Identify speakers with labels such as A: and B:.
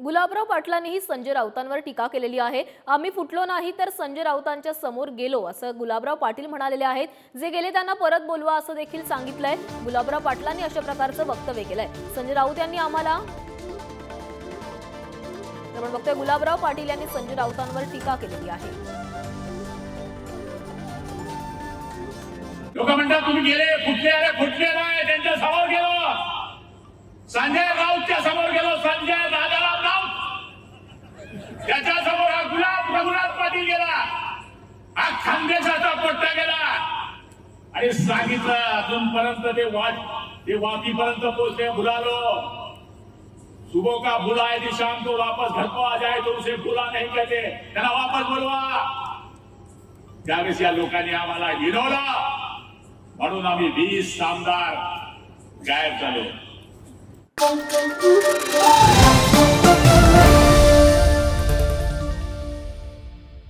A: गुलाबराव पाटलांनीही संजय राऊतांवर टीका केलेली आहे। आम्ही फुटलो नाही तर संजय राऊतांच्या समोर गेलो असं गुलाबराव पाटील म्हणालेले आहेत। जे गेले त्यांना परत बोलवा असं देखील सांगितलंय। गुलाबराव पाटलांनी अशा प्रकारचं वक्तव्य केलंय। संजय राऊत यांनी आम्हाला आपण बघतोय गुलाबराव पाटील यांनी संजय राऊतांवर टीका केलेली आहे।
B: लोक म्हणतात तुम्ही गेले फुटले, अरे फुटले नाही, त्यांच्या समोर गेलो, संजय राऊतच्या समोर गेलो, संजय दादाराव राऊत त्याच्या समोर हा गुलाब रघुनाथ पाटील गेला, हा खानदेशाचा पोट्टा गेला आणि सांगितलं अजूनपर्यंत ते वाकीपर्यंत पोहोचले। बुला लो, सुबह का बुला है कि शाम को वापस घर को आ जाए तो उसे बुला नहीं कहते, त्यांना वापस बोलवा। त्यावेळेस या लोकांनी आम्हाला हिरवलं म्हणून आम्ही 20 आमदार गायब झालो।